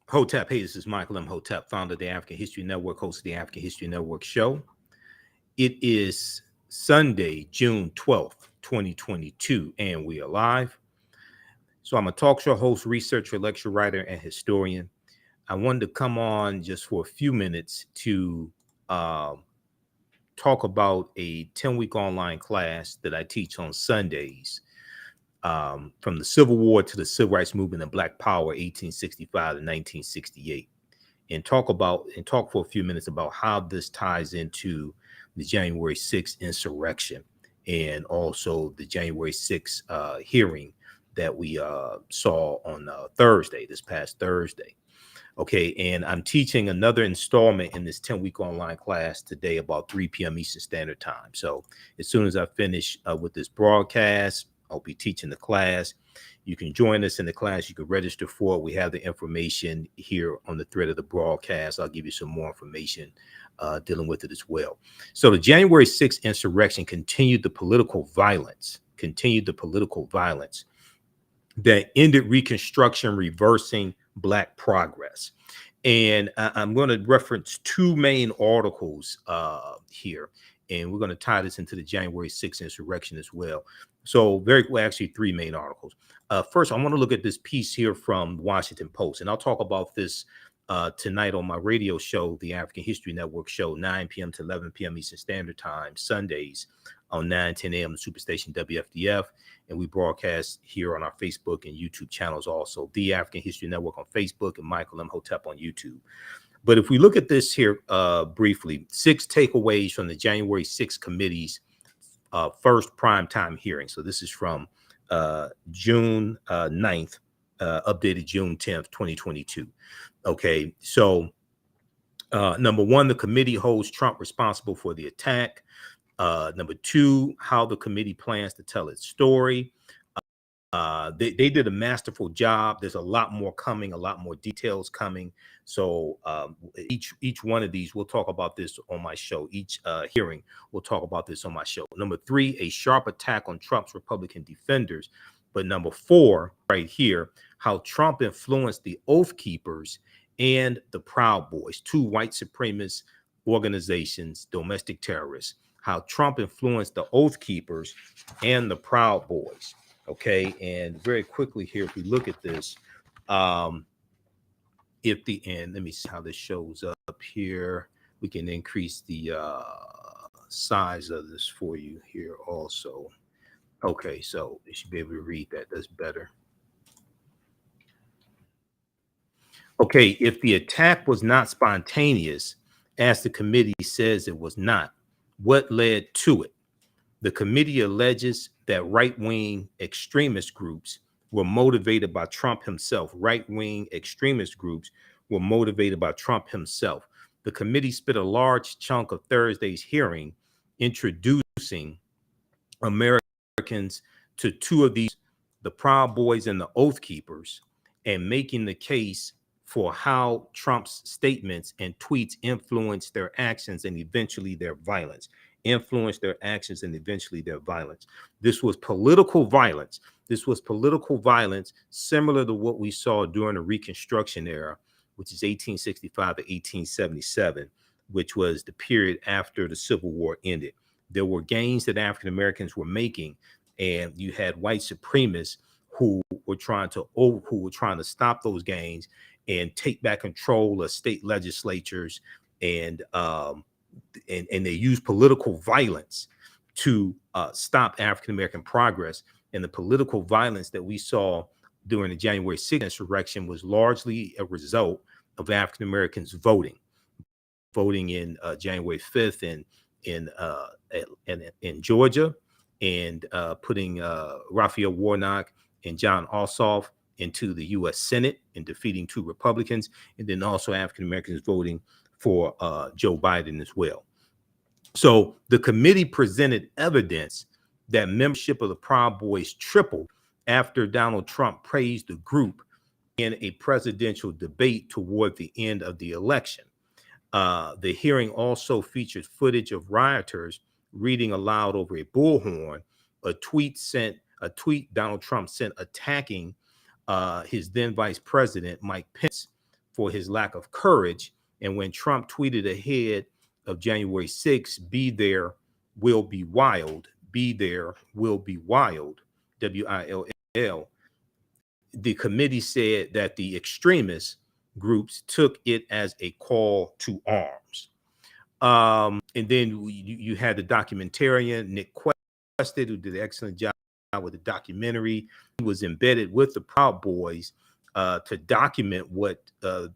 Hotep. Hey, this is Michael M. Hotep, founder of the African History Network, host of the African History Network show. It is Sunday, June 12th, 2022, and we are live. So I'm a talk show host, researcher, lecture writer, and historian. I wanted to come on just for a few minutes to talk about a 10-week online class that I teach on Sundays, from the Civil War to the Civil Rights Movement and Black Power, 1865 to 1968, and talk for a few minutes about how this ties into the January 6th insurrection and also the January 6th hearing that we saw on this past Thursday. Okay, and I'm teaching another installment in this 10-week online class today about 3 p.m. Eastern Standard Time. So as soon as I finish with this broadcast, I'll be teaching the class. You can join us in the class. You can register for it. We have the information here on the thread of the broadcast. I'll give you some more information dealing with it as well. So the January 6th insurrection continued the political violence that ended Reconstruction, reversing Black progress. And I'm going to reference two main articles here, and we're going to tie this into the January 6th insurrection as well. So actually three main articles. First, I want to look at this piece here from Washington Post, and I'll talk about this tonight on my radio show, the African History Network show, 9 p.m. to 11 p.m. Eastern Standard Time, Sundays on 9:10 a.m. the Superstation WFDF. And we broadcast here on our Facebook and YouTube channels also, the African History Network on Facebook and Michael M. Hotep on YouTube. But if we look at this here briefly, 6 takeaways from the January 6th committee's first primetime hearing. So this is from June 9th, updated June 10th, 2022. Okay, so number one, the committee holds Trump responsible for the attack. Number two, how the committee plans to tell its story. They did a masterful job. There's a lot more coming, a lot more details coming. So each one of these, we'll talk about this on my show. Each hearing, we'll talk about this on my show. Number three, a sharp attack on Trump's Republican defenders. But number four, right here, how Trump influenced the Oath Keepers and the Proud Boys, 2 white supremacist organizations, domestic terrorists. How Trump influenced the Oath Keepers and the Proud Boys. Okay, and very quickly here, if we look at this, let me see how this shows up here. We can increase the size of this for you here also. Okay, so you should be able to read that. That's better. Okay, if the attack was not spontaneous, as the committee says it was not, what led to it? The committee alleges that right-wing extremist groups were motivated by Trump himself. Right-wing extremist groups were motivated by Trump himself. The committee spent a large chunk of Thursday's hearing introducing Americans to 2 of these, the Proud Boys and the Oath Keepers, and making the case for how Trump's statements and tweets influenced their actions and eventually their violence. This was political violence. Similar to what we saw during the Reconstruction Era, which is 1865 to 1877, which was the period after the Civil War ended. There were gains that African Americans were making, and you had white supremacists who were trying to stop those gains and take back control of state legislatures, and they used political violence to stop African American progress. And the political violence that we saw during the January 6th insurrection was largely a result of African Americans voting in January 5th in Georgia, and putting Raphael Warnock and John Ossoff into the U.S. Senate and defeating 2 Republicans, and then also African Americans voting for Joe Biden as well. So the committee presented evidence that membership of the Proud Boys tripled after Donald Trump praised the group in a presidential debate toward the end of the election. The hearing also featured footage of rioters reading aloud over a bullhorn a tweet Donald Trump sent attacking his then Vice President Mike Pence for his lack of courage. And when Trump tweeted ahead of January 6th, "Be there, will be wild, be there, will be wild," WILL, the committee said that the extremist groups took it as a call to arms. And then you had the documentarian Nick Quested, who did an excellent job with the documentary. He was embedded with the Proud Boys to document what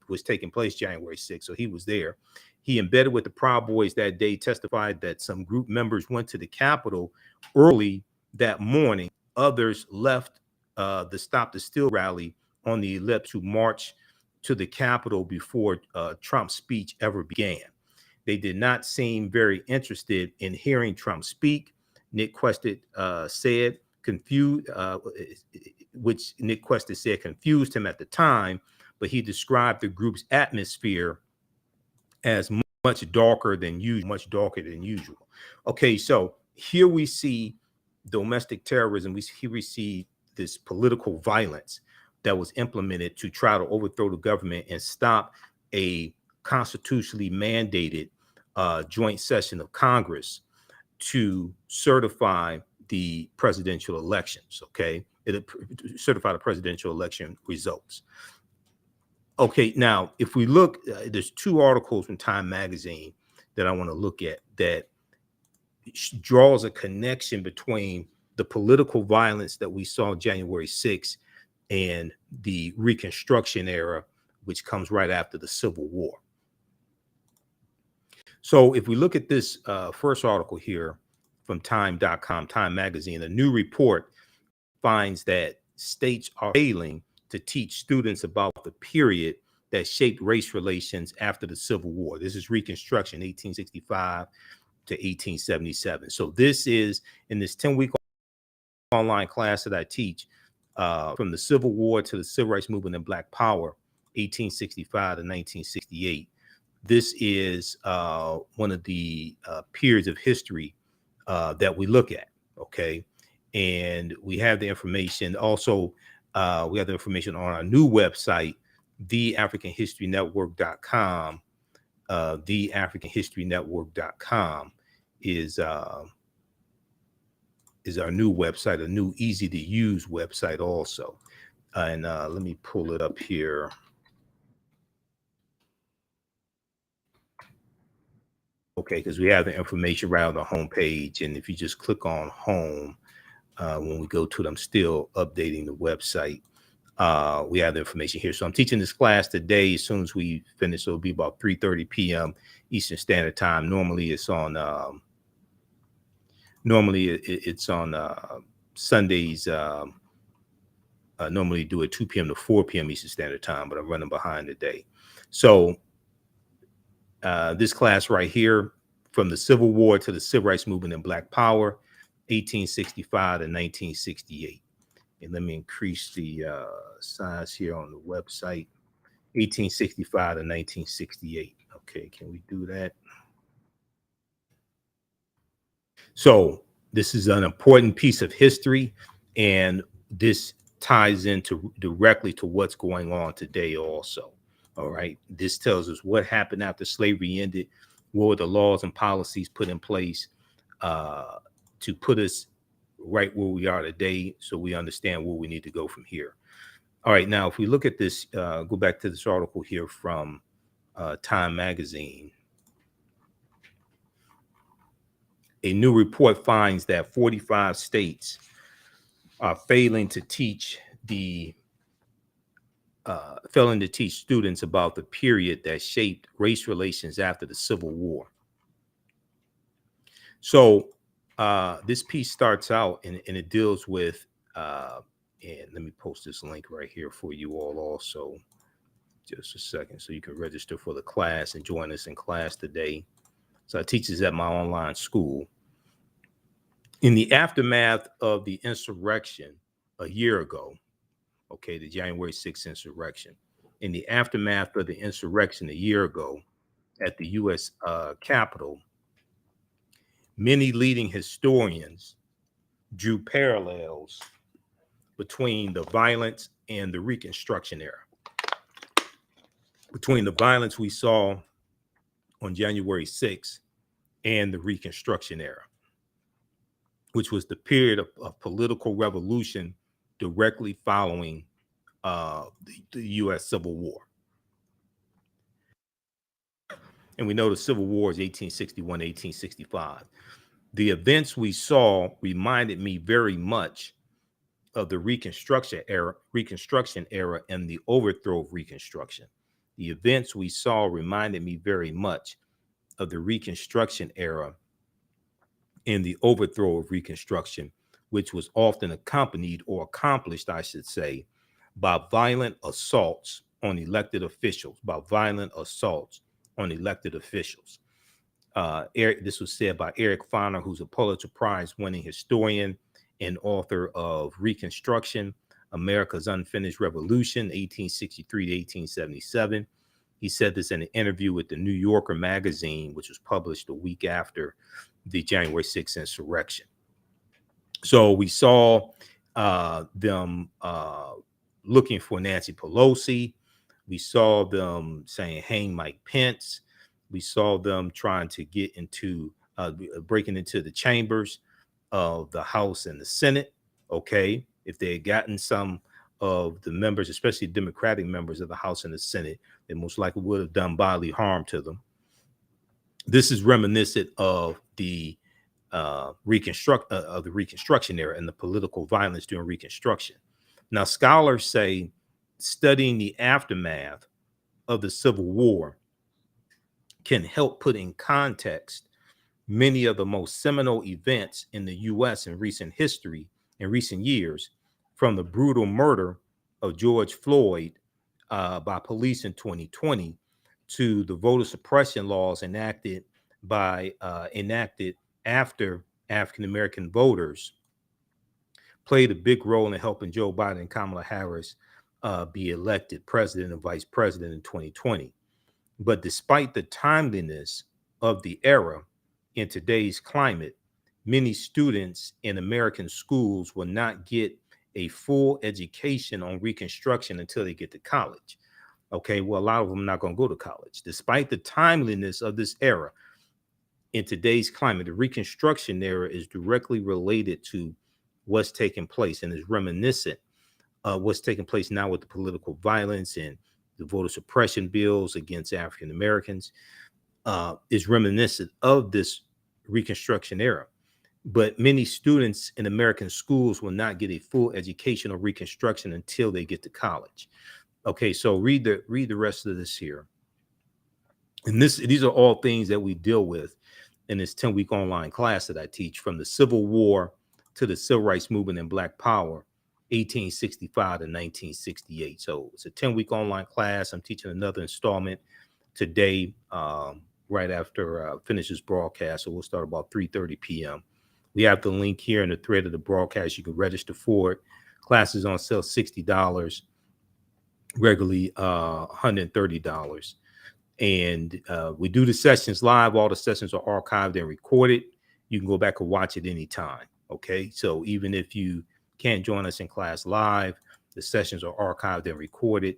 was taking place January 6th. So he was there. He embedded with the Proud Boys that day, testified that some group members went to the Capitol early that morning. Others left the Stop the Steal rally on the ellipse to march to the Capitol before Trump's speech ever began. They did not seem very interested in hearing Trump speak, Nick Quested said, which Nick Quested said confused him at the time, but he described the group's atmosphere as much darker than usual. Okay, so here we see domestic terrorism. Here we see this political violence that was implemented to try to overthrow the government and stop a constitutionally mandated joint session of Congress to certify the presidential elections. Okay, it certify the presidential election results. Okay, now if we look, there's two articles from Time Magazine that I want to look at that draws a connection between the political violence that we saw January 6th and the Reconstruction era, which comes right after the Civil War. So if we look at this first article here from time.com, Time Magazine, a new report finds that states are failing to teach students about the period that shaped race relations after the Civil War. This is Reconstruction, 1865 to 1877. So this is in this 10-week online class that I teach, from the Civil War to the Civil Rights Movement and Black Power, 1865 to 1968. This is one of the periods of history that we look at, okay? And we have the information. Also, we have the information on our new website, theafricanhistorynetwork.com. Theafricanhistorynetwork.com is our new website, a new easy to use website also. And let me pull it up here. Okay, because we have the information right on the home page. And if you just click on home, when we go to it, I'm still updating the website. We have the information here. So I'm teaching this class today. As soon as we finish, so it'll be about 3:30 p.m. Eastern Standard Time. Normally it's on Sundays. Normally do it 2 p.m. to 4 p.m. Eastern Standard Time, but I'm running behind today. So this class right here, from the Civil War to the Civil Rights Movement and Black Power, 1865 to 1968. And let me increase the size here on the website, 1865 to 1968. Okay, can we do that? So this is an important piece of history, and this ties into directly to what's going on today also. All right, this tells us what happened after slavery ended, what were the laws and policies put in place to put us right where we are today, so we understand where we need to go from here. All right, now if we look at this, go back to this article here from Time Magazine. A new report finds that 45 states are failing to teach students about the period that shaped race relations after the Civil War. So this piece starts out and it deals with, and let me post this link right here for you all also, just a second, so you can register for the class and join us in class today. So I teach this at my online school. In the aftermath of the insurrection a year ago, okay, the January 6th insurrection, in the aftermath of the insurrection a year ago at the U.S. Capitol, many leading historians drew parallels between the violence and the Reconstruction era. between the violence we saw on January 6th and the Reconstruction Era, which was the period of political revolution directly following the U.S. Civil War. And we know the Civil War is 1861, 1865. The events we saw reminded me very much of the Reconstruction era and the overthrow of Reconstruction. The events we saw reminded me very much of the Reconstruction era and the overthrow of Reconstruction, which was often accompanied or accomplished, I should say, by violent assaults on elected officials, This was said by Eric Foner, who's a Pulitzer Prize winning historian and author of Reconstruction, America's Unfinished Revolution, 1863 to 1877. He said this in an interview with the New Yorker magazine, which was published a week after the January 6th insurrection. So we saw them looking for Nancy Pelosi. We saw them saying, hang Mike Pence. We saw them trying to get into, breaking into the chambers of the House and the Senate. Okay. If they had gotten some of the members, especially Democratic members of the House and the Senate, they most likely would have done bodily harm to them. This is reminiscent of the Reconstruction era and the political violence during Reconstruction. Now, scholars say studying the aftermath of the Civil War can help put in context many of the most seminal events in the U.S. in recent history, in recent years, from the brutal murder of George Floyd by police in 2020 to the voter suppression laws enacted after African-American voters played a big role in helping Joe Biden and Kamala Harris be elected president and vice president in 2020. But despite the timeliness of the era in today's climate, many students in American schools will not get a full education on Reconstruction until they get to college. Okay, well, a lot of them are not going to go to college. Despite the timeliness of this era, in today's climate, the Reconstruction era is directly related to what's taking place and is reminiscent of what's taking place now with the political violence and the voter suppression bills against African Americans, is reminiscent of this Reconstruction era. But many students in American schools will not get a full education on Reconstruction until they get to college. Okay, so read the rest of this here. And these are all things that we deal with in this 10-week online class that I teach, from the Civil War to the Civil Rights Movement and Black Power, 1865 to 1968. So it's a 10-week online class. I'm teaching another installment today, right after finish this broadcast. So we'll start about 3:30 p.m. We have the link here in the thread of the broadcast. You can register for it. Classes on sale $60, regularly $130. And we do the sessions live. All the sessions are archived and recorded. You can go back and watch it anytime. Okay, so even if you can't join us in class live, the sessions are archived and recorded.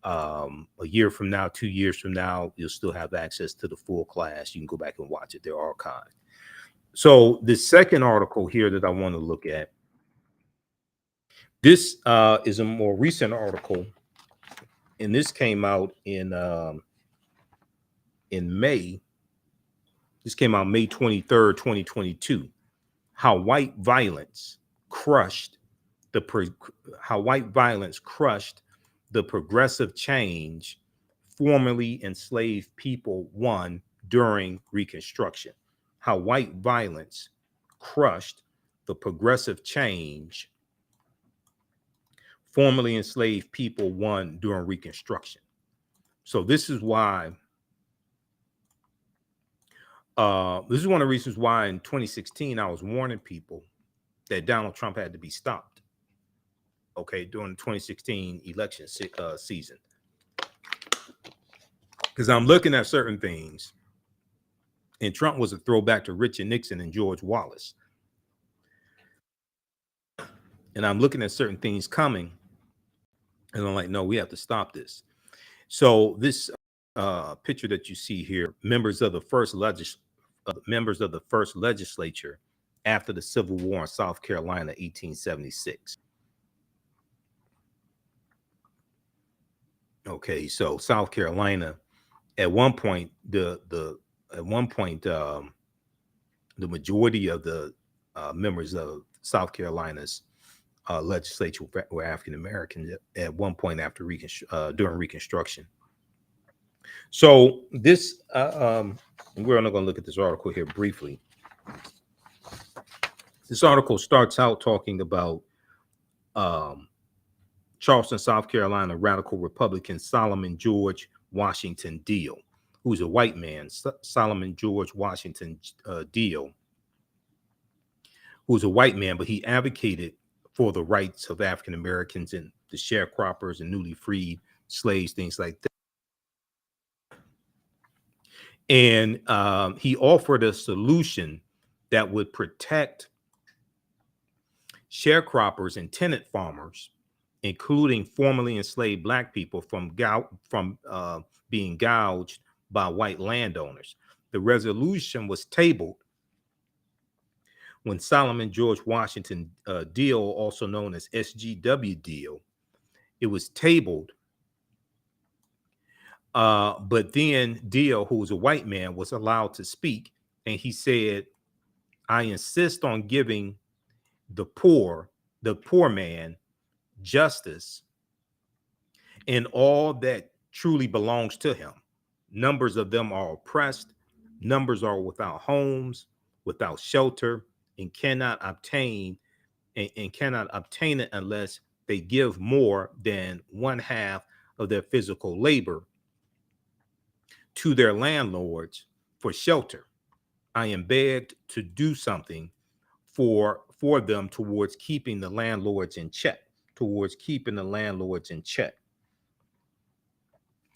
A year from now, 2 years from now, you'll still have access to the full class. You can go back and watch it. They're archived. So the second article here that I want to look at, this is a more recent article, and this came out in May. This came out May 23rd, 2022. How white violence crushed the progressive change formerly enslaved people won during Reconstruction. How white violence crushed the progressive change formerly enslaved people won during Reconstruction. So this is why, this is one of the reasons why in 2016, I was warning people that Donald Trump had to be stopped. Okay, during the 2016 election season. Because I'm looking at certain things, and Trump was a throwback to Richard Nixon and George Wallace. And I'm looking at certain things coming, and I'm like, no, we have to stop this. So this picture that you see here, members of the first legislature after the Civil War in South Carolina, 1876. Okay, so South Carolina, at one point, the majority of the members of South Carolina's legislature were African Americans at one point after during Reconstruction. So this, we're only going to look at this article here briefly. This article starts out talking about Charleston, South Carolina radical Republican Solomon George Washington Deal, who's a white man. Solomon George Washington Deal, who's a white man, but he advocated for the rights of African Americans and the sharecroppers and newly freed slaves, things like that. And he offered a solution that would protect sharecroppers and tenant farmers, including formerly enslaved Black people, from being gouged by white landowners. The resolution was tabled when Solomon George Washington Deal, also known as SGW Deal, it was tabled. But then Deal, who was a white man, was allowed to speak, and he said, "I insist on giving the poor man, justice, and all that truly belongs to him. Numbers of them are oppressed. Numbers are without homes, without shelter, and cannot obtain it unless they give more than one half of their physical labor to their landlords for shelter. I am begged to do something for them towards keeping the landlords in check.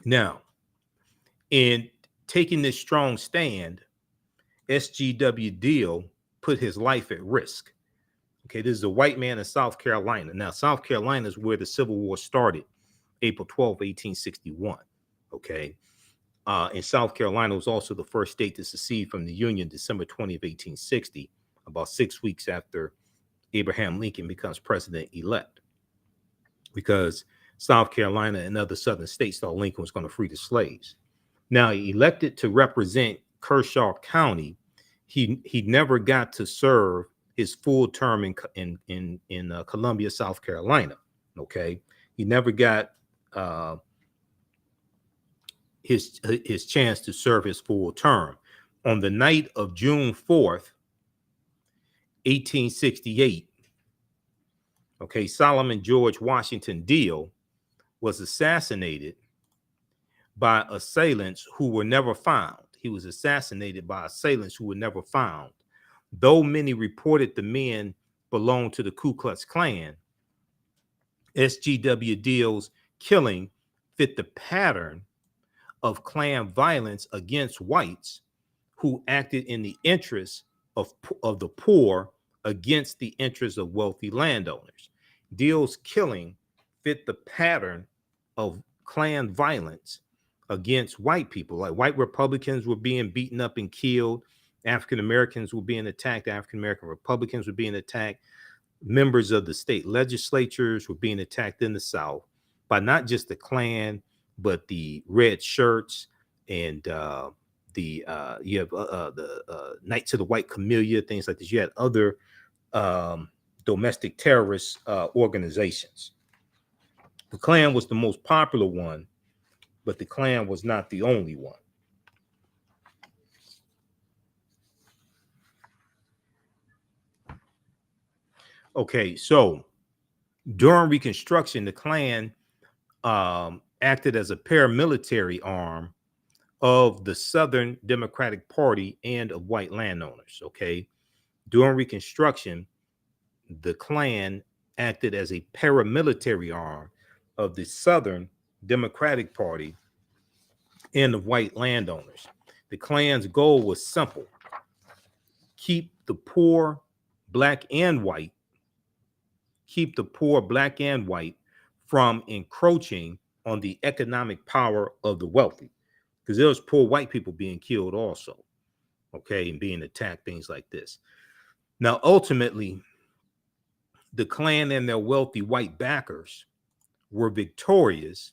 Now, in taking this strong stand, SGW Deal put his life at risk. Okay, this is a white man in South Carolina. Now, South Carolina is where the Civil War started, April 12, 1861. Okay. And South Carolina was also the first state to secede from the Union, December 20th, 1860, about 6 weeks after Abraham Lincoln becomes president-elect, because South Carolina and other southern states thought Lincoln was going to free the slaves. Now, elected to represent Kershaw County, he never got to serve his full term in Columbia, South Carolina. Okay, he never got his chance to serve his full term. On the night of June 4th, 1868, okay, Solomon George Washington Deal was assassinated by assailants who were never found. He was assassinated by assailants who were never found. Though many reported the men belonged to the Ku Klux Klan, SGW Deal's killing fit the pattern of Klan violence against whites who acted in the interests of the poor against the interests of wealthy landowners. Deal's killing fit the pattern of Klan violence against white people. Like, white Republicans were being beaten up and killed. African Americans were being attacked. African American Republicans were being attacked. Members of the state legislatures were being attacked in the South by not just the Klan, but the red shirts and you have the Knights of the White Camellia, things like this. You had other domestic terrorist organizations. The Klan was the most popular one, but the Klan was not the only one. Okay, so during Reconstruction, the Klan acted as a paramilitary arm of the Southern Democratic Party and of white landowners. Okay, during Reconstruction, the Klan acted as a paramilitary arm of the Southern Democratic Party and of white landowners. The Klan's goal was simple: keep the poor, black and white, from encroaching on the economic power of the wealthy, because there was poor white people being killed also, okay, and being attacked, things like this. Now, ultimately, the Klan and their wealthy white backers were victorious,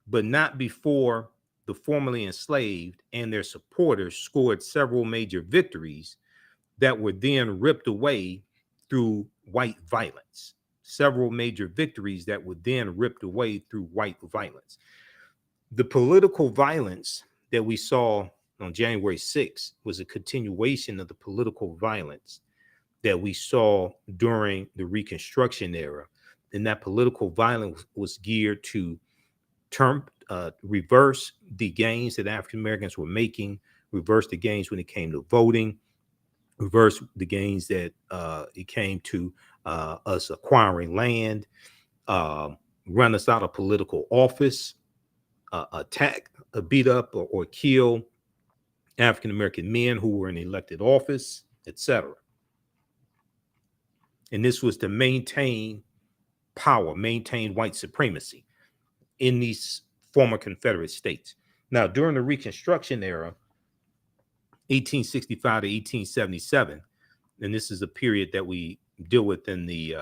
but not before the formerly enslaved and their supporters scored several major victories that were then ripped away through white violence. Several major victories that were then ripped away through white violence. The political violence that we saw on January 6th was a continuation of the political violence that we saw during the Reconstruction era. And that political violence was geared to reverse the gains that African Americans were making, reverse the gains when it came to voting, reverse the gains that it came to us acquiring land, run us out of political office, attack, beat up, or kill African American men who were in elected office, etc. And this was to maintain power, maintain white supremacy in these former Confederate states. Now, during the Reconstruction era, 1865 to 1877, and this is a period that we deal with in the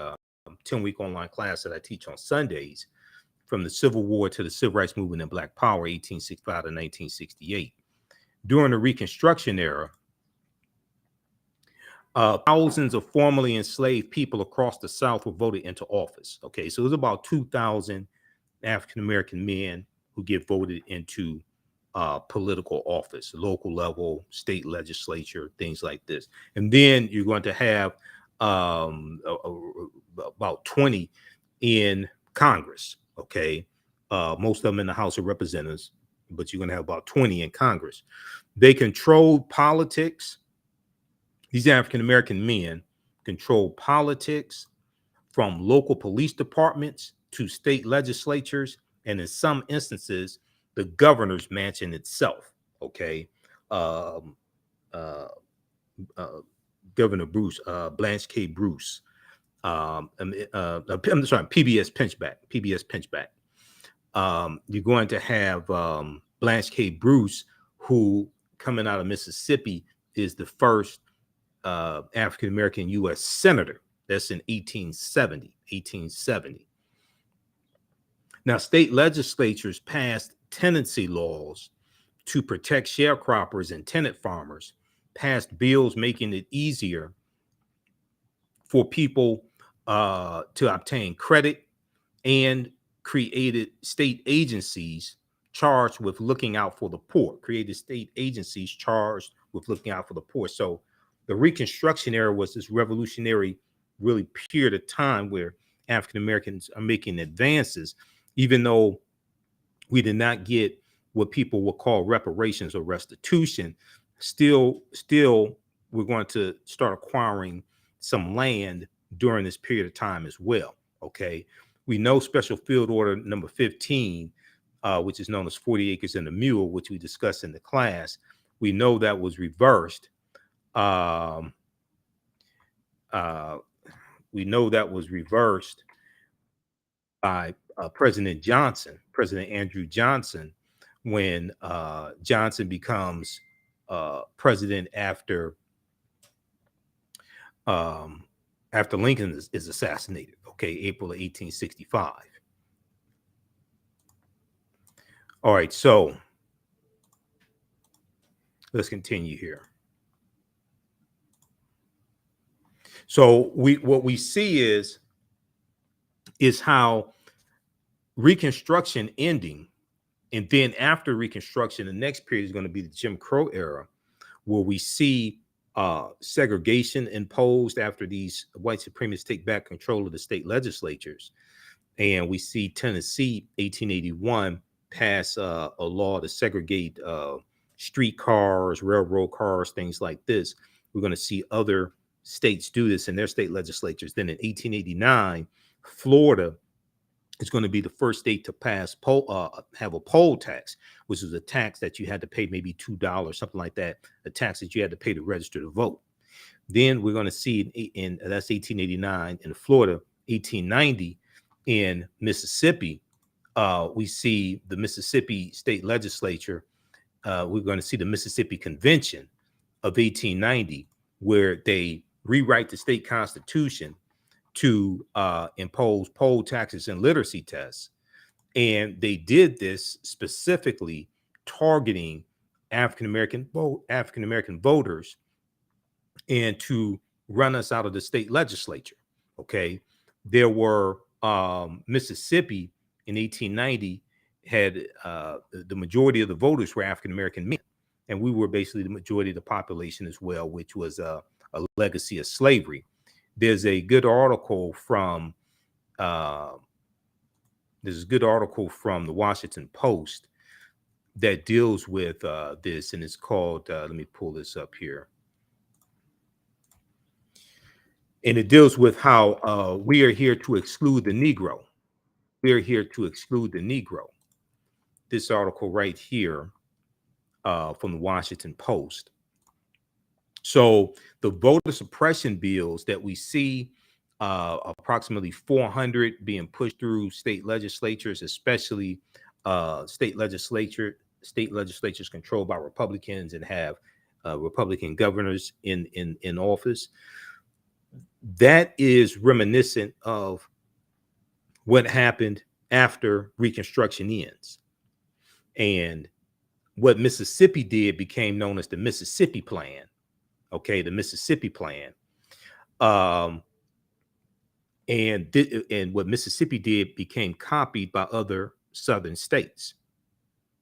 10-week online class that I teach on Sundays, from the Civil War to the Civil Rights Movement and Black Power, 1865 to 1968. During the Reconstruction era, thousands of formerly enslaved people across the South were voted into office. Okay, so it was about 2,000 African-American men who get voted into political office, local level, state legislature, things like this. And then you're going to have about 20 in Congress, okay? Most of them in the House of Representatives, but you're going to have about 20 in Congress. They controlled politics. These African-American men controlled politics, from local police departments to state legislatures, and in some instances, the governor's mansion itself, okay? Governor Bruce, Blanche K. Bruce, I'm sorry, PBS Pinchback. You're going to have Blanche K. Bruce, who, coming out of Mississippi, is the first African-American U.S. senator. That's in 1870. Now, state legislatures passed tenancy laws to protect sharecroppers and tenant farmers, passed bills making it easier for people to obtain credit, and created state agencies charged with looking out for the poor, So the Reconstruction era was this revolutionary, really period of time where African Americans are making advances, even though we did not get what people will call reparations or restitution. Still, we're going to start acquiring some land during this period of time as well. Okay, we know Special Field Order number 15, which is known as 40 acres and a mule, which we discussed in the class. We know that was reversed. We know that was reversed by President Andrew Johnson, when Johnson becomes president after Lincoln is assassinated. Okay, April of 1865. All right, so let's continue here. So what we see is how Reconstruction ending, and then after Reconstruction, the next period is going to be the Jim Crow era, where we see segregation imposed after these white supremacists take back control of the state legislatures. And we see Tennessee, 1881, pass a law to segregate streetcars, railroad cars, things like this. We're going to see other states do this in their state legislatures. Then in 1889, Florida is going to be the first state to pass have a poll tax, which is a tax that you had to pay maybe $2, something like that, a tax that you had to pay to register to vote. Then we're going to see that's 1889 in Florida, 1890 in Mississippi, We see the Mississippi state legislature. We're going to see the Mississippi Convention of 1890, where they rewrite the state constitution to impose poll taxes and literacy tests. And they did this specifically targeting African-American voters and to run us out of the state legislature. Okay. There were Mississippi in 1890 had the majority of the voters were African-American men. And we were basically the majority of the population as well, which was a legacy of slavery. There's a good article from the Washington Post that deals with this, and it's called, let me pull this up here. And it deals with how we are here to exclude the Negro. We are here to exclude the Negro. This article right here from the Washington Post. So the voter suppression bills that we see, approximately 400 being pushed through state legislatures, especially state legislatures controlled by Republicans and have Republican governors in office. That is reminiscent of what happened after Reconstruction ends. And what Mississippi did became known as the Mississippi Plan. Okay, the Mississippi Plan. And what Mississippi did became copied by other southern states.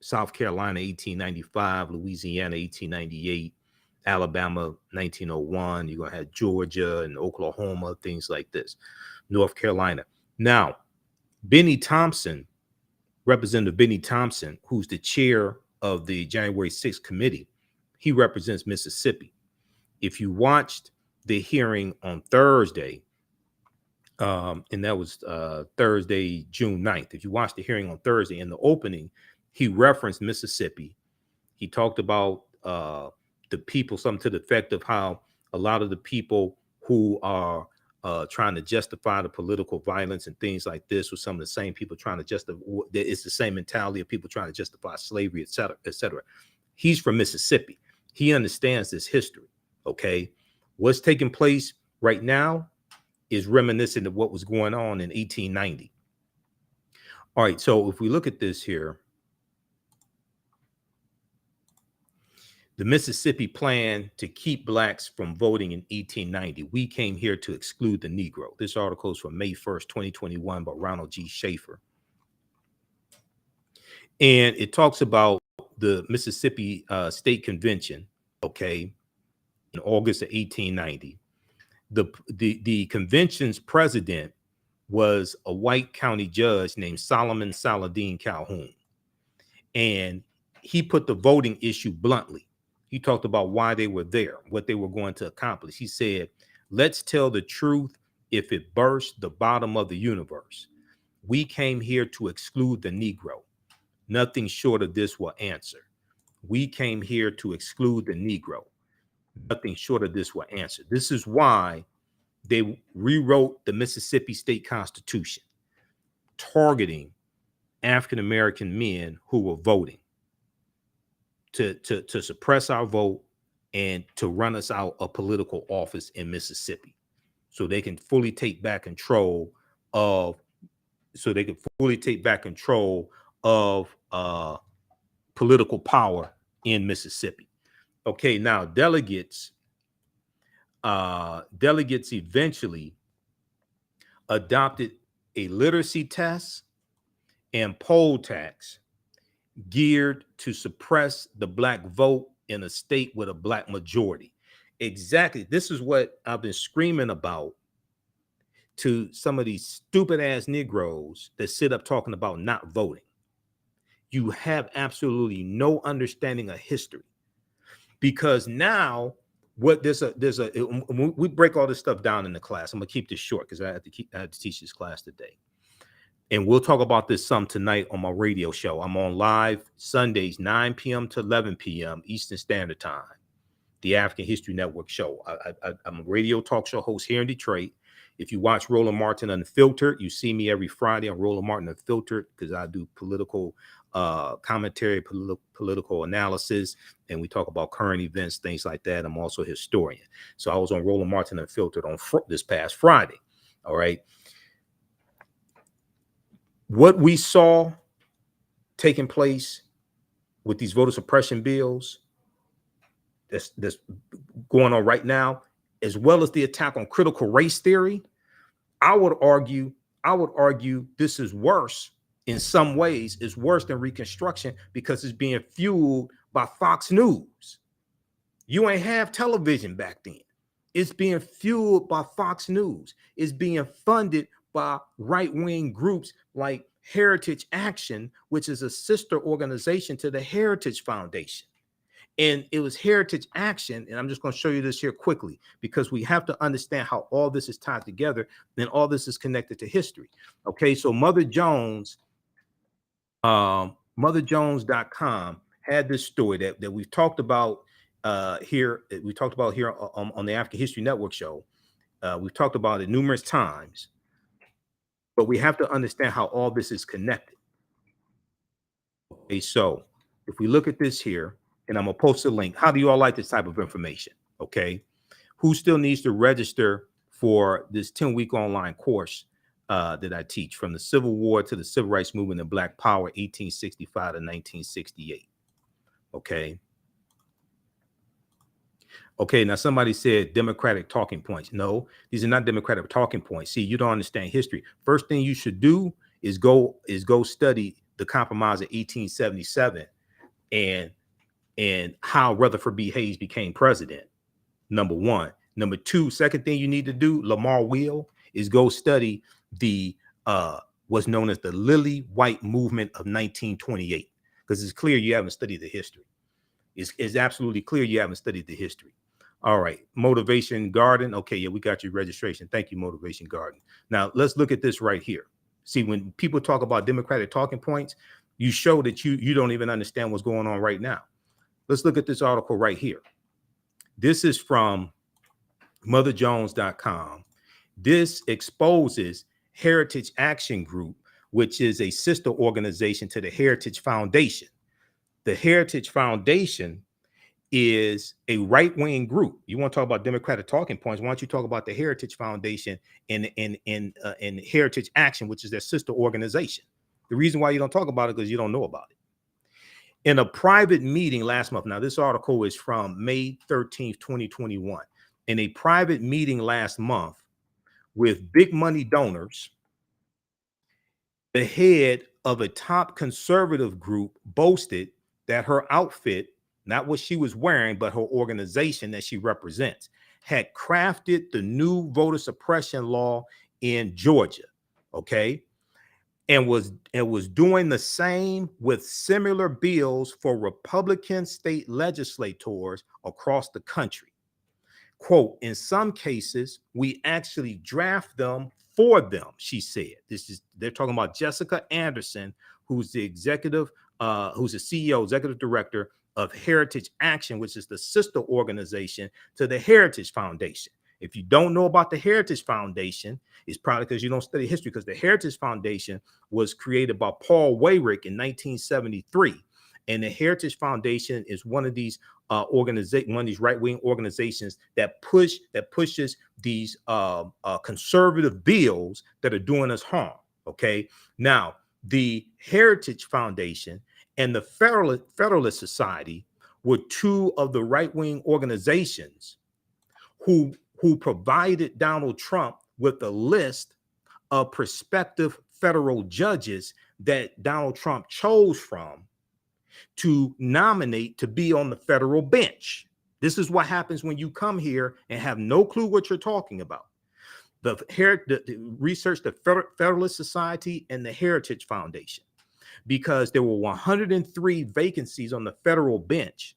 South Carolina, 1895, Louisiana, 1898, Alabama, 1901. You're going to have Georgia and Oklahoma, things like this. North Carolina. Now, Representative Benny Thompson, who's the chair of the January 6th committee, he represents Mississippi. If you watched the hearing on Thursday, and that was Thursday, June 9th. If you watched the hearing on Thursday, in the opening, he referenced Mississippi. He talked about the people, something to the effect of how a lot of the people who are trying to justify the political violence and things like this were some of the same people trying to justify. It's the same mentality of people trying to justify slavery, et cetera, et cetera. He's from Mississippi. He understands this history. Okay. What's taking place right now is reminiscent of what was going on in 1890. All right. So if we look at this here, the Mississippi Plan to keep blacks from voting in 1890. We came here to exclude the Negro. This article is from May 1st, 2021 by Ronald G. Schaefer. And it talks about the Mississippi State Convention, okay, in August of 1890. The convention's president was a white county judge named Solomon Saladin Calhoun. And he put the voting issue bluntly. He talked about why they were there, what they were going to accomplish. He said, let's tell the truth if it burst the bottom of the universe. We came here to exclude the Negro. Nothing short of this will answer. We came here to exclude the Negro. Nothing short of this will answer. This is why they rewrote the Mississippi State Constitution, targeting African-American men who were voting to suppress our vote and to run us out of political office in Mississippi, so they can fully take back control of political power in Mississippi. Okay, now delegates eventually adopted a literacy test and poll tax geared to suppress the black vote in a state with a black majority. Exactly. This is what I've been screaming about to some of these stupid ass Negroes that sit up talking about not voting. You have absolutely no understanding of history, because now we break all this stuff down in the class. I'm gonna keep this short because I had to teach this class today. And we'll talk about this some tonight on my radio show. I'm on live Sundays, 9 p.m. to 11 p.m. Eastern Standard Time, the African History Network show. I'm a radio talk show host here in Detroit. If you watch Roland Martin Unfiltered, you see me every Friday on Roland Martin Unfiltered, because I do political commentary, political analysis, and we talk about current events, things like that. I'm also a historian. So I was on Roland Martin Unfiltered on this past Friday. All right. What we saw taking place with these voter suppression bills that's going on right now, as well as the attack on critical race theory, I would argue this is worse. In some ways, it's worse than Reconstruction, because it's being fueled by Fox News. You ain't have television back then. It's being fueled by Fox News. It's being funded by right-wing groups like Heritage Action, which is a sister organization to the Heritage Foundation. And it was Heritage Action, and I'm just going to show you this here quickly, because we have to understand how all this is tied together, and all this is connected to history. Okay, so Mother Jones, motherjones.com had this story that we've talked about here. We talked about here on the African History Network show. We've talked about it numerous times, but we have to understand how all this is connected. Okay, so if we look at this here, and I'm gonna post a link. How do you all like this type of information? Okay, who still needs to register for this 10-week online course that I teach, from the Civil War to the Civil Rights Movement and Black Power, 1865 to 1968? Okay. Okay, now somebody said Democratic talking points. No, these are not Democratic talking points. See, you don't understand history. First thing you should do is go study the Compromise of 1877 and how Rutherford B. Hayes became president. Number one. Number two, second thing you need to do, Lamar Wheel, is go study the what's known as the Lily White Movement of 1928, because it's clear you haven't studied the history. It's absolutely clear you haven't studied the history. All right, Motivation Garden. Okay, yeah, we got your registration. Thank you, Motivation Garden. Now let's look at this right here. See, when people talk about Democratic talking points, you show that you don't even understand what's going on right now. Let's look at this article right here. This is from motherjones.com. This exposes Heritage Action Group, which is a sister organization to the Heritage Foundation. The Heritage Foundation is a right-wing group. You want to talk about Democratic talking points? Why don't you talk about the Heritage Foundation and Heritage Action, which is their sister organization? The reason why you don't talk about it is because you don't know about it. In a private meeting last month, now this article is from May 13th, 2021. In a private meeting last month with big money donors, the head of a top conservative group boasted that her outfit, not what she was wearing, but her organization that she represents, had crafted the new voter suppression law in Georgia, okay, and was doing the same with similar bills for Republican state legislators across the country. Quote, in some cases, we actually draft them for them, she said. They're talking about Jessica Anderson, who's the executive, who's the CEO, executive director of Heritage Action, which is the sister organization to the Heritage Foundation. If you don't know about the Heritage Foundation, it's probably because you don't study history, because the Heritage Foundation was created by Paul Weyrich in 1973. And the Heritage Foundation is one of these one of these right-wing organizations that pushes these conservative bills that are doing us harm. Okay. Now, the Heritage Foundation and the Federalist Society were two of the right-wing organizations who provided Donald Trump with a list of prospective federal judges that Donald Trump chose from to nominate to be on the federal bench. This is what happens when you come here and have no clue what you're talking about. The research, the Federalist Society and the Heritage Foundation, because there were 103 vacancies on the federal bench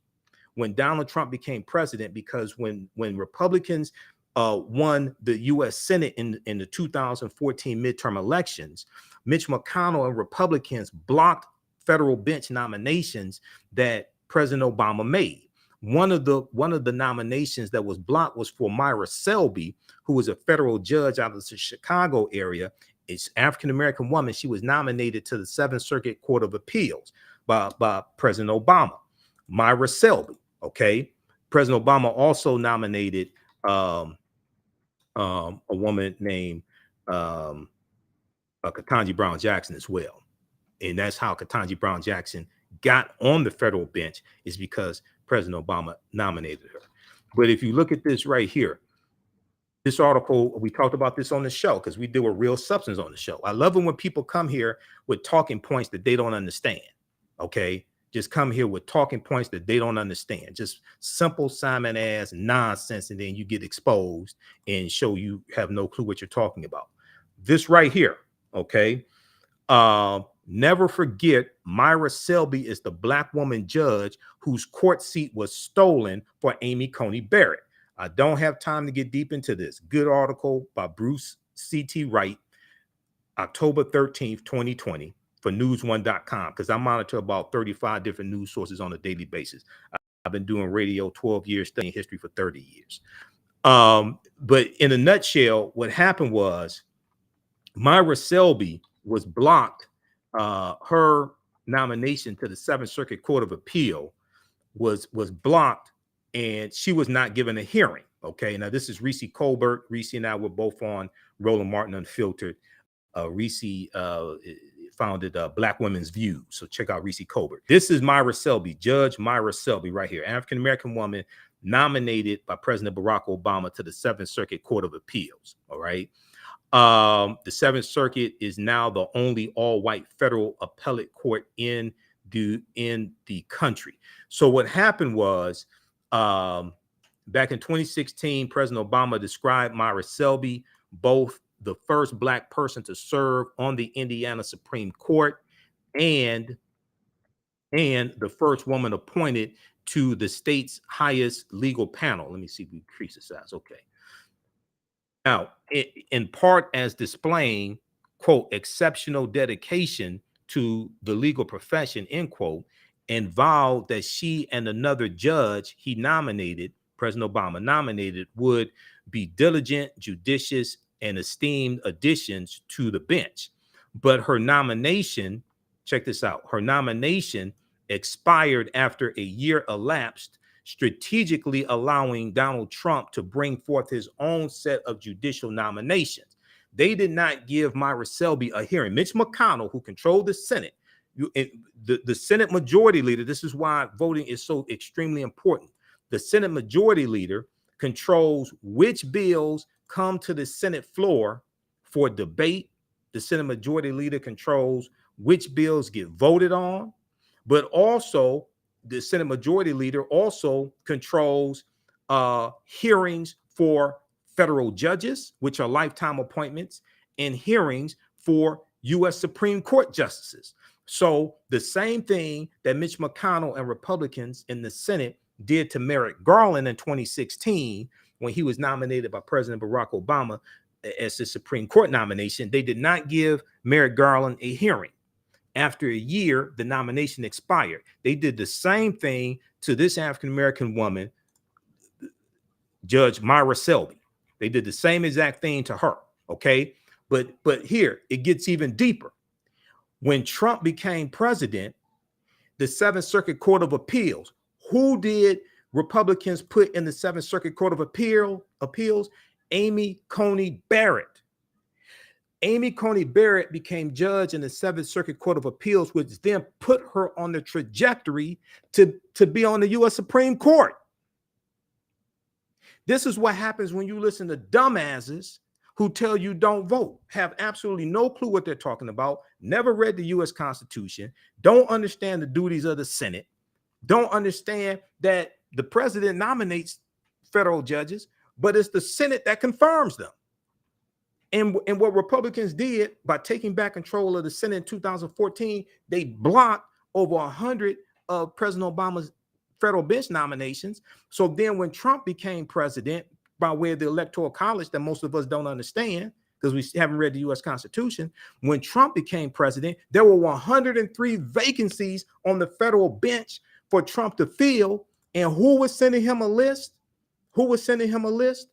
when Donald Trump became president, because when Republicans won the U.S. Senate in the 2014 midterm elections, Mitch McConnell and Republicans blocked federal bench nominations that President Obama made. One of the nominations that was blocked was for Myra Selby, who was a federal judge out of the Chicago area. It's African-American woman. She was nominated to the Seventh Circuit Court of Appeals by President Obama. Myra Selby. Okay. President Obama also nominated a woman named Ketanji Brown Jackson as well. And that's how Ketanji Brown Jackson got on the federal bench, is because President Obama nominated her. But if you look at this right here, this article, we talked about this on the show because we deal with real substance on the show. I love it when people come here with talking points that they don't understand. Okay. Just come here with talking points that they don't understand. Just simple Simon ass nonsense. And then you get exposed and show you have no clue what you're talking about. This right here. Okay. Never forget, Myra Selby is the Black woman judge whose court seat was stolen for Amy Coney Barrett. I don't have time to get deep into this. Good article by Bruce C.T. Wright, October 13th, 2020 for newsone.com, because I monitor about 35 different news sources on a daily basis. I've been doing radio 12 years, studying history for 30 years. But in a nutshell, what happened was Myra Selby was blocked. Her nomination to the Seventh Circuit Court of Appeal was blocked, and she was not given a hearing. Okay, now this is Reese Colbert. Reese and I were both on Roland Martin Unfiltered. Reese founded Black Women's View, so check out Reese Colbert. This is Myra Selby, Judge Myra Selby right here, African-American woman nominated by President Barack Obama to the Seventh Circuit Court of Appeals. All right. The Seventh Circuit is now the only all-white federal appellate court in the country. So what happened was, back in 2016, President Obama described Myra Selby, both the first Black person to serve on the Indiana Supreme Court and the first woman appointed to the state's highest legal panel. Let me see if we increase the size. Okay. Now, in part as displaying, quote, exceptional dedication to the legal profession, end quote, and vowed that she and another judge he nominated, President Obama nominated, would be diligent, judicious, and esteemed additions to the bench. But her nomination, check this out, her nomination expired after a year elapsed, strategically allowing Donald Trump to bring forth his own set of judicial nominations. They did not give Myra Selby a hearing. Mitch McConnell, who controlled the Senate, the Senate majority leader, this is why voting is so extremely important. The Senate majority leader controls which bills come to the Senate floor for debate. The Senate majority leader controls which bills get voted on, but also the Senate majority leader also controls hearings for federal judges, which are lifetime appointments, and hearings for U.S. Supreme Court justices. So the same thing that Mitch McConnell and Republicans in the Senate did to Merrick Garland in 2016 when he was nominated by President Barack Obama as the Supreme Court nomination, they did not give Merrick Garland a hearing. After a year, the nomination expired. They did the same thing to this African-American woman, Judge Myra Selby. They did the same exact thing to her. Okay. But here it gets even deeper. When Trump became president, the Seventh Circuit Court of Appeals, who did Republicans put in the Seventh Circuit Court of Appeals? Amy Coney Barrett. Amy Coney Barrett became judge in the Seventh Circuit Court of Appeals, which then put her on the trajectory to be on the U.S. Supreme Court. This is what happens when you listen to dumbasses who tell you don't vote, have absolutely no clue what they're talking about, never read the U.S. Constitution, don't understand the duties of the Senate, don't understand that the president nominates federal judges, but it's the Senate that confirms them. And what Republicans did by taking back control of the Senate in 2014, they blocked over 100 of President Obama's federal bench nominations. So then when Trump became president, by way of the Electoral College that most of us don't understand because we haven't read the U.S. Constitution, when Trump became president, there were 103 vacancies on the federal bench for Trump to fill. And who was sending him a list? Who was sending him a list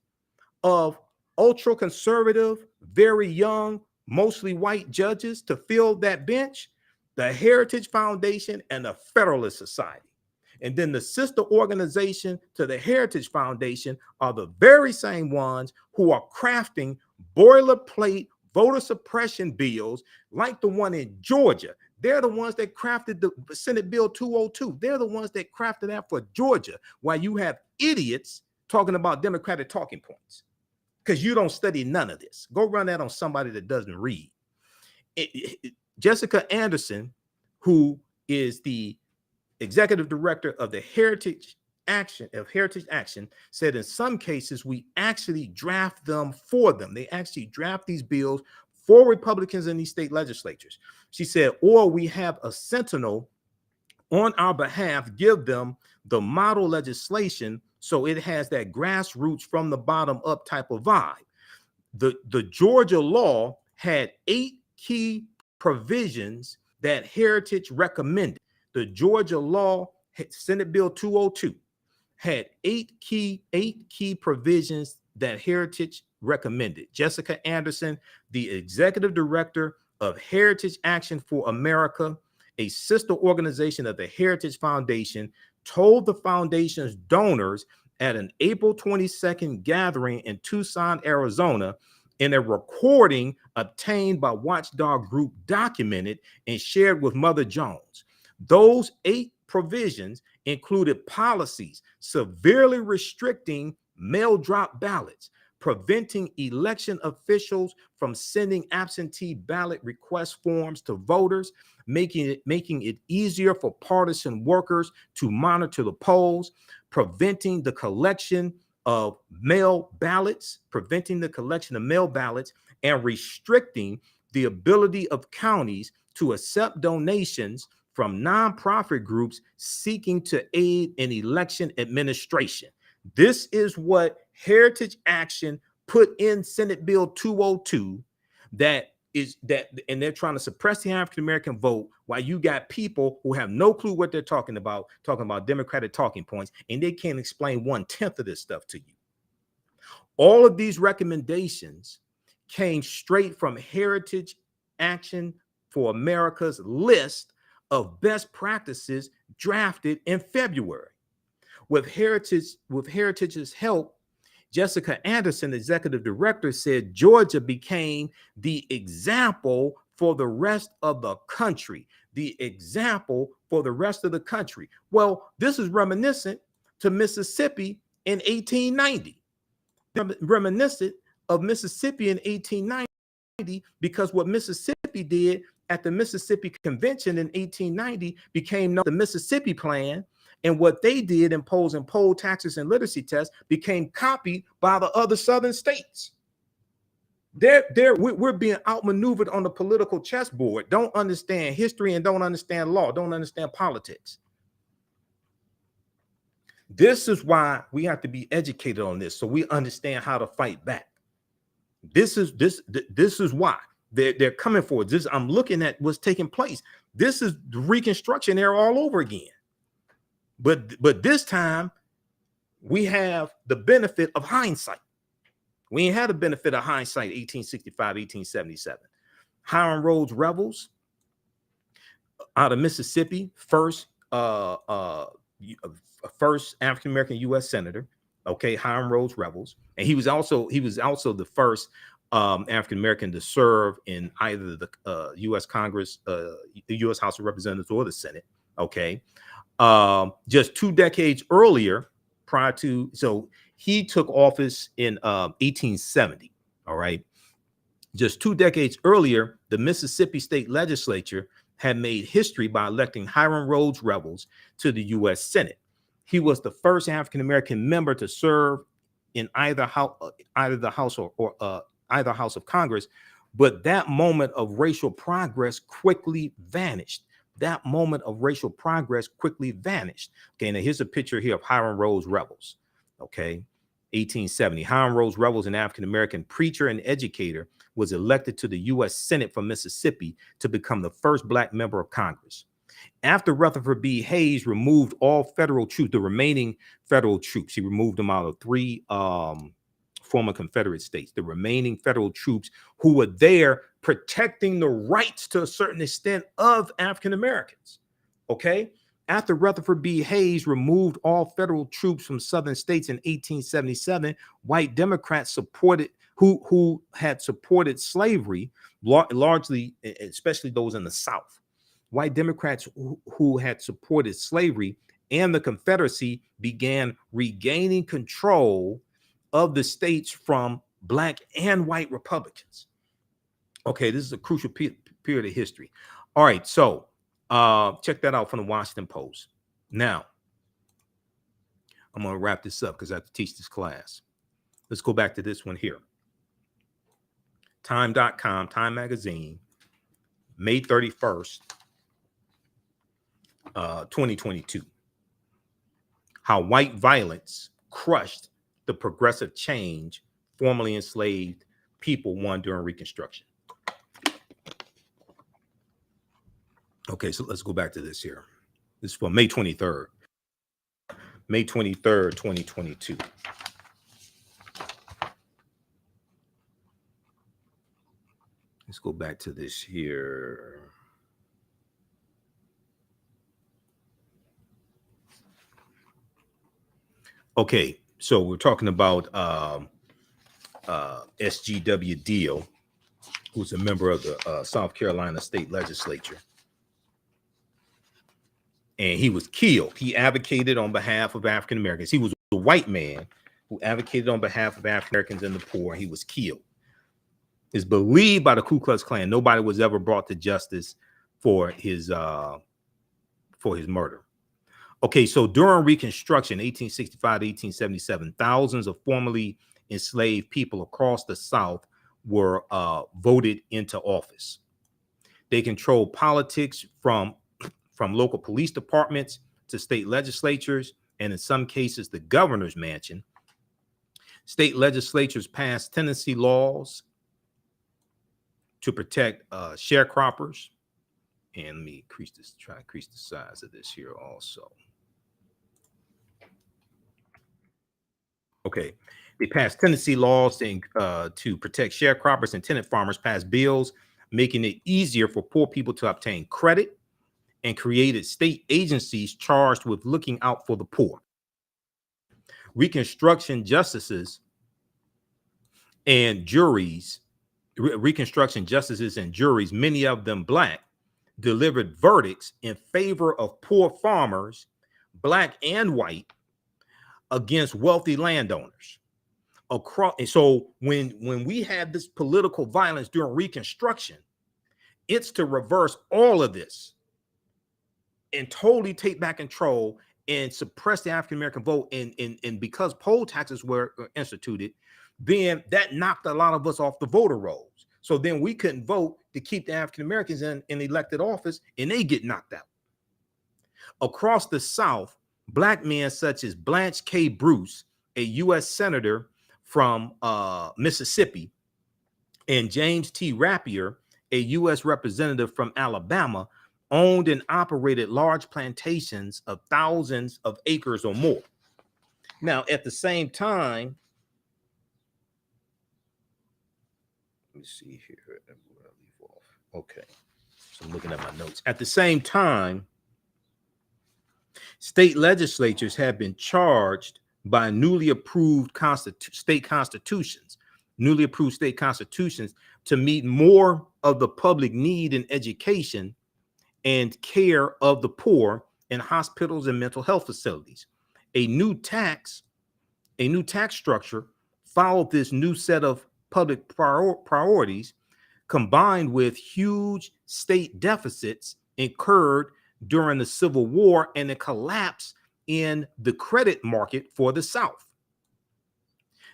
of ultra conservative, very young, mostly white judges to fill that bench? The Heritage Foundation and the Federalist Society. And then the sister organization to the Heritage Foundation are the very same ones who are crafting boilerplate voter suppression bills like the one in Georgia. They're the ones that crafted the Senate Bill 202. They're the ones that crafted that for Georgia, while you have idiots talking about Democratic talking points because you don't study none of this. Go run that on somebody that doesn't read. Jessica Anderson, who is the executive director of the Heritage Action, said in some cases we actually draft them for them. They actually draft these bills for Republicans in these state legislatures. She said, or we have a sentinel on our behalf give them the model legislation so it has that grassroots from the bottom up type of vibe. The Georgia law had 8 key provisions that Heritage recommended. The Georgia law, Senate Bill 202, had 8 key provisions that Heritage recommended. Jessica Anderson, the executive director of Heritage Action for America, a sister organization of the Heritage Foundation, told the foundation's donors at an April 22nd gathering in Tucson, Arizona, in a recording obtained by Watchdog Group, documented and shared with Mother Jones. Those 8 provisions included policies severely restricting mail drop ballots, preventing election officials from sending absentee ballot request forms to voters, making it easier for partisan workers to monitor the polls, preventing the collection of mail ballots, and restricting the ability of counties to accept donations from nonprofit groups seeking to aid in election administration. This is what Heritage Action put in Senate Bill 202, and they're trying to suppress the African-American vote while you got people who have no clue what they're talking about Democratic talking points, and they can't explain 1/10 of this stuff to you. All of these recommendations came straight from Heritage Action for America's list of best practices drafted in February. With Heritage's help, Jessica Anderson, executive director, said Georgia became the example for the rest of the country. Well, this is reminiscent to Mississippi in 1890. Reminiscent of Mississippi in 1890, because what Mississippi did at the Mississippi Convention in 1890 became known as the Mississippi Plan, and what they did, imposing poll taxes and literacy tests, became copied by the other southern states. We're being outmaneuvered on the political chessboard. Don't understand history and don't understand law, don't understand politics. This is why we have to be educated on this, so we understand how to fight back. This is why they're coming for this. I'm looking at what's taking place. This is the Reconstruction Era all over again. But this time we have the benefit of hindsight. We ain't had the benefit of hindsight 1865, 1877. Hiram Rhodes rebels out of Mississippi, first African-American U.S. senator. Okay, Hiram Rhodes rebels, and he was also the first African-American to serve in either the U.S. Congress, the U.S. House of Representatives, or the Senate. Okay, just 2 decades earlier, so he took office in 1870. All right, just 2 decades earlier, the Mississippi State Legislature had made history by electing Hiram Rhodes rebels to the U.S. Senate. He was the first African-American member to serve in either house of Congress, but that moment of racial progress quickly vanished. Okay, now here's a picture here of Hiram Rhodes rebels. Okay, 1870. Hiram Rhodes rebels, an African-American preacher and educator, was elected to the U.S. Senate from Mississippi to become the first Black member of Congress. After Rutherford B. Hayes removed all federal troops, the remaining federal troops, he removed them out of three former Confederate states, the remaining federal troops who were there protecting the rights to a certain extent of African Americans. Okay. After Rutherford B. Hayes removed all federal troops from southern states in 1877, white Democrats supported who had supported slavery, largely, especially those in the South. White Democrats who had supported slavery and the Confederacy began regaining control of the states from black and white Republicans. Okay, this is a crucial period of history. All right, so check that out from the Washington Post. Now, I'm going to wrap this up because I have to teach this class. Let's go back to this one here. Time.com, Time Magazine, May 31st, 2022. How white violence crushed the progressive change formerly enslaved people won during Reconstruction. Okay, so let's go back to this here. This is for May 23rd. May 23rd, 2022. Let's go back to this here. Okay, so we're talking about S.G.W. Deal, who's a member of the South Carolina State Legislature. And he was killed. He advocated on behalf of African Americans. He was a white man who advocated on behalf of African Americans and the poor. He was killed. It's believed by the Ku Klux Klan nobody was ever brought to justice for his murder. Okay, so during Reconstruction, 1865 to 1877, thousands of formerly enslaved people across the South were voted into office. They controlled politics from local police departments to state legislatures, and in some cases, the governor's mansion. State legislatures passed tenancy laws to protect sharecroppers. And let me try to increase the size of this here also. Okay, they passed tenancy laws to protect sharecroppers, and tenant farmers passed bills making it easier for poor people to obtain credit, and created state agencies charged with looking out for the poor. Reconstruction justices and juries, many of them black, delivered verdicts in favor of poor farmers, black and white, against wealthy landowners. So when we had this political violence during Reconstruction, it's to reverse all of this and totally take back control and suppress the African American vote. And because poll taxes were instituted, then that knocked a lot of us off the voter rolls. So then we couldn't vote to keep the African Americans in elected office, and they get knocked out. Across the South, black men such as Blanche K. Bruce, a U.S. senator from Mississippi, and James T. Rapier, a U.S. representative from Alabama, owned and operated large plantations of thousands of acres or more. Now, at the same time, let me see here. Okay, so I'm looking at my notes. At the same time, state legislatures have been charged by newly approved state constitutions to meet more of the public need in education and care of the poor in hospitals and mental health facilities. A new tax structure followed this new set of public priorities, combined with huge state deficits incurred during the Civil War and the collapse in the credit market for the South.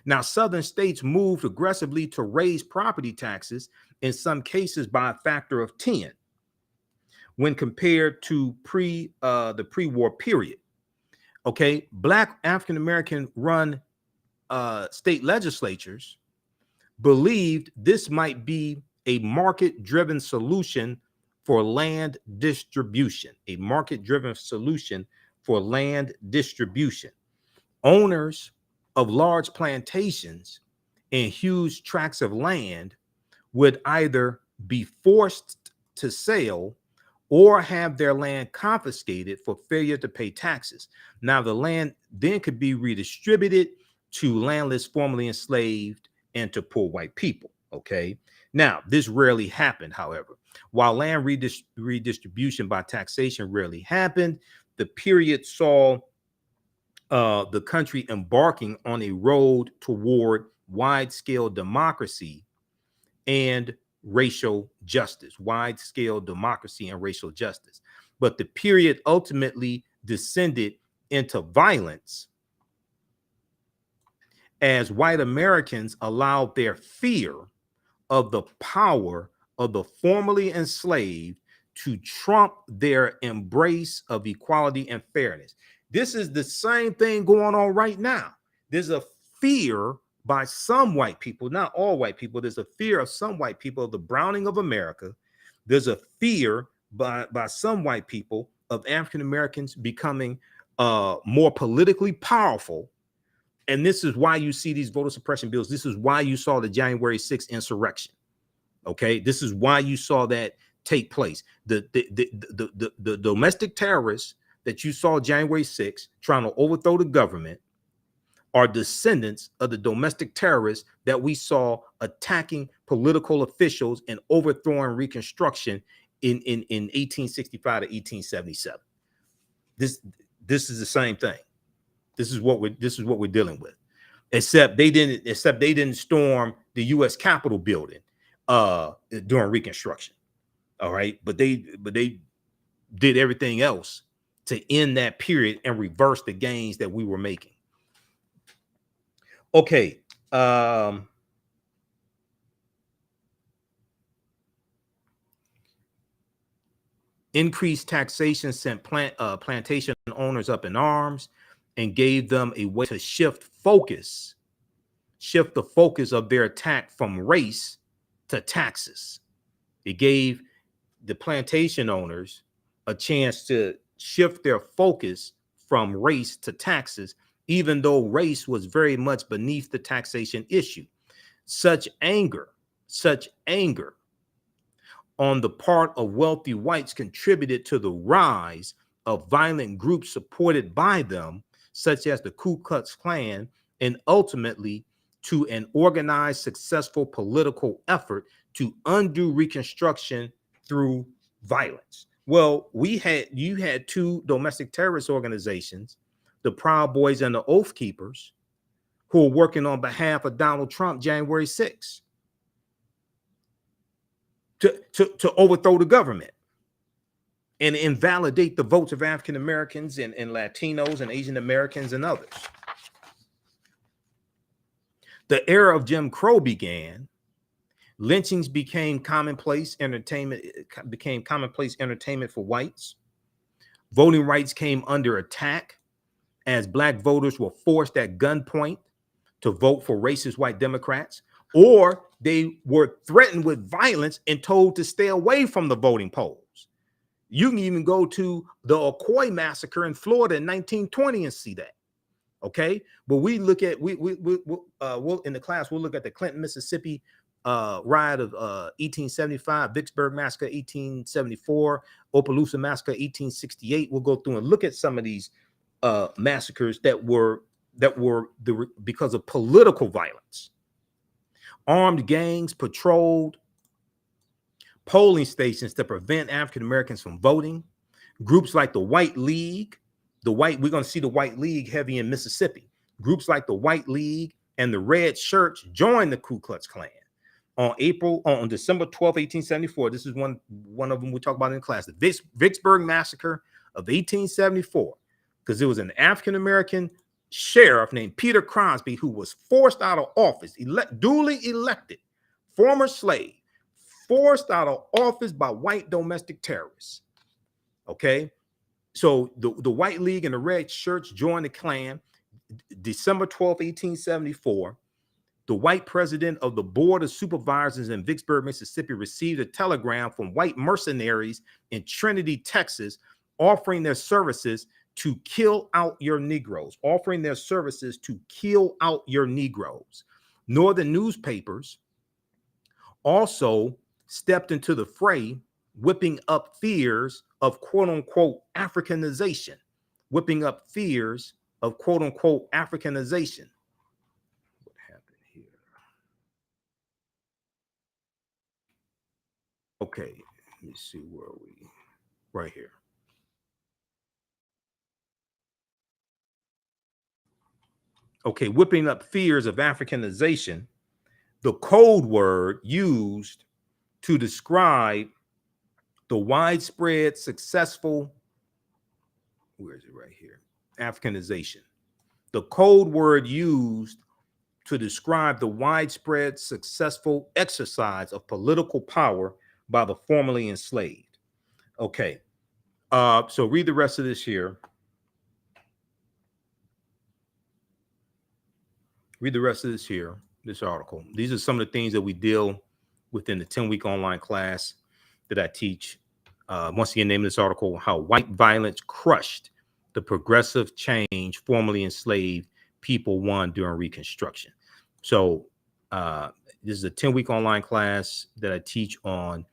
Now, Southern states moved aggressively to raise property taxes, in some cases by a factor of 10. When compared to the pre-war period. Okay, black African-American run state legislatures believed this might be a market-driven solution for land distribution, a market-driven solution for land distribution. Owners of large plantations and huge tracts of land would either be forced to sell or have their land confiscated for failure to pay taxes. Now, the land then could be redistributed to landless, formerly enslaved, and to poor white people. Okay. Now, this rarely happened, however. While land redistribution by taxation rarely happened, the period saw the country embarking on a road toward wide-scale democracy and racial justice, wide-scale democracy and racial justice. But the period ultimately descended into violence as white Americans allowed their fear of the power of the formerly enslaved to trump their embrace of equality and fairness. This is the same thing going on right now. There's a fear by some white people, not all white people. There's a fear of some white people of the browning of America. There's a fear by some white people of African Americans becoming more politically powerful. And this is why you see these voter suppression bills. This is why you saw the January 6th insurrection. Okay, this is why you saw that take place. The domestic terrorists that you saw January 6th trying to overthrow the government are descendants of the domestic terrorists that we saw attacking political officials and overthrowing Reconstruction in 1865 to 1877. This is the same thing. This is what we're dealing with. Except they didn't storm the U.S. Capitol building during Reconstruction. All right, but they did everything else to end that period and reverse the gains that we were making. Okay. Increased taxation sent plantation owners up in arms and gave them a way to shift the focus of their attack from race to taxes. It gave the plantation owners a chance to shift their focus from race to taxes, even though race was very much beneath the taxation issue. Such anger on the part of wealthy whites contributed to the rise of violent groups supported by them, such as the Ku Klux Klan, and ultimately to an organized, successful political effort to undo Reconstruction through violence. Well, you had two domestic terrorist organizations, the Proud Boys and the Oath Keepers, who are working on behalf of Donald Trump January 6th to overthrow the government and invalidate the votes of African Americans and Latinos and Asian Americans and others. The era of Jim Crow began. Lynchings became commonplace entertainment for whites. Voting rights came under attack as Black voters were forced at gunpoint to vote for racist white Democrats, or they were threatened with violence and told to stay away from the voting polls. You can even go to the Ocoee massacre in Florida in 1920 and see that. Okay, but we look at we'll in the class we'll look at the Clinton, Mississippi riot of 1875, Vicksburg massacre 1874, Opelousas massacre 1868. We'll go through and look at some of these massacres that were because of political violence. Armed gangs patrolled polling stations to prevent African Americans from voting. Groups like the White League, we're going to see the White League heavy in Mississippi. Groups like the White League and the Red Shirts joined the Ku Klux Klan on December 12, 1874. This is one of them we talk about in class, the Vicksburg massacre of 1874, because there was an African American sheriff named Peter Crosby who was forced out of office, duly elected, former slave, forced out of office by white domestic terrorists. Okay, so the White League and the Red Shirts joined the Klan December 12, 1874. The white president of the Board of Supervisors in Vicksburg, Mississippi, received a telegram from white mercenaries in Trinity, Texas, offering their services to kill out your Negroes, offering their services to kill out your Negroes. Northern newspapers also stepped into the fray, whipping up fears of quote unquote Africanization, whipping up fears of quote unquote Africanization. What happened here? Okay, let me see, where are we? Right here. Okay, whipping up fears of Africanization, the code word used to describe the widespread successful, where is it right here? Africanization. The code word used to describe the widespread successful exercise of political power by the formerly enslaved. Okay, so read the rest of this here. Read the rest of this here, this article. These are some of the things that we deal within the 10-week online class that I teach. Once again, name of this article, How White Violence Crushed the Progressive Change Formerly Enslaved People Won During Reconstruction. So this is a 10-week online class that I teach on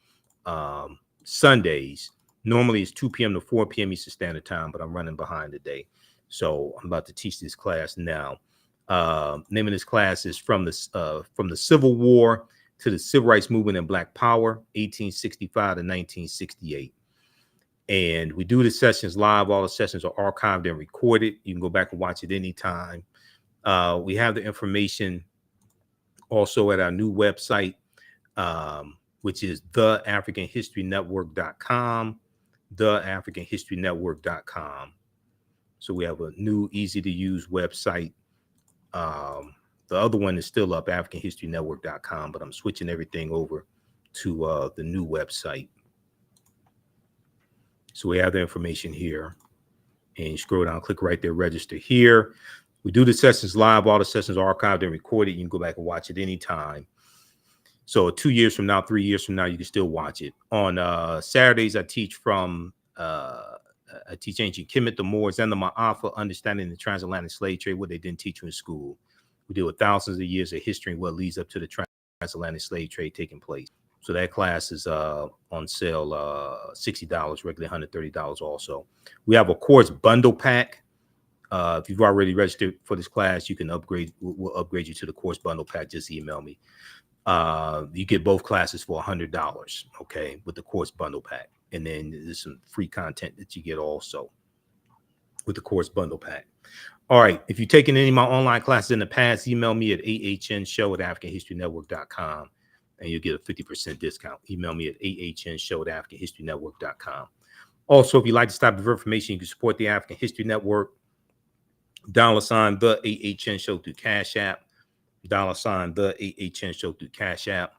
Sundays. Normally it's 2 p.m. to 4 p.m. Eastern Standard Time, but I'm running behind today. So I'm about to teach this class now. Name of this class is from the Civil War to the Civil Rights Movement and Black Power, 1865 to 1968. And we do the sessions live. All the sessions are archived and recorded. You can go back and watch it anytime. We have the information also at our new website, which is theafricanhistorynetwork.com, theafricanhistorynetwork.com. So we have a new, easy to use website. The other one is still up, africanhistorynetwork.com, but I'm switching everything over to the new website. So we have the information here, and you scroll down, click right there, register here. We do the sessions live. All the sessions are archived and recorded. You can go back and watch it anytime. So 2 years from now, 3 years from now, you can still watch it. On Saturdays, I teach ancient Kemet, the Moors, and the Ma'afa, understanding the transatlantic slave trade, what they didn't teach you in school. We deal with thousands of years of history and what leads up to the transatlantic slave trade taking place. So that class is on sale, $60, regularly $130 also. We have a course bundle pack. If you've already registered for this class, you can upgrade. We'll upgrade you to the course bundle pack. Just email me. You get both classes for $100, okay, with the course bundle pack. And then there's some free content that you get also with the course bundle pack. All right. If you've taken any of my online classes in the past, email me at ahnshow@africanhistorynetwork.com and you'll get a 50% discount. Email me at ahnshow@africanhistorynetwork.com. Also, if you'd like to stop for information, you can support the African History Network. $ the AHN Show through Cash App. $ the AHN Show through Cash App.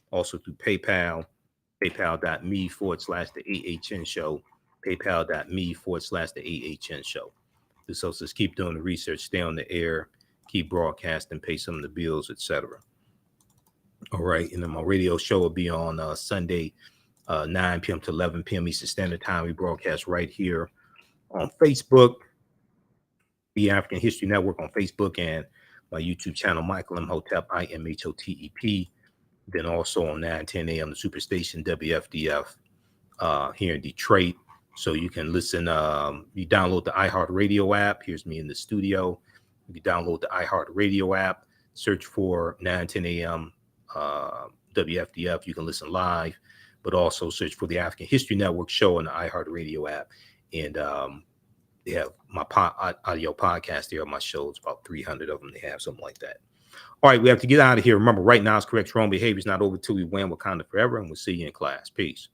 Also through PayPal. PayPal.me/the AHN Show. PayPal.me/the AHN Show. This helps us keep doing the research, stay on the air, keep broadcasting, pay some of the bills, etc. All right. And then my radio show will be on Sunday, 9 p.m. to 11 p.m. Eastern Standard Time. We broadcast right here on Facebook, the African History Network on Facebook, and my YouTube channel, Michael Imhotep, IMHOTEP. Then also on 9:10 a.m. the Superstation WFDF here in Detroit. So you can listen. You download the iHeartRadio app. Here's me in the studio. You can download the iHeartRadio app. Search for 9:10 a.m. WFDF. You can listen live, but also search for the African History Network show on the iHeartRadio app. And they have my audio podcast there on my shows, about 300 of them. They have something like that. All right, we have to get out of here. Remember, right now is correct. Wrong behavior is not over till we win Wakanda forever. And we'll see you in class. Peace.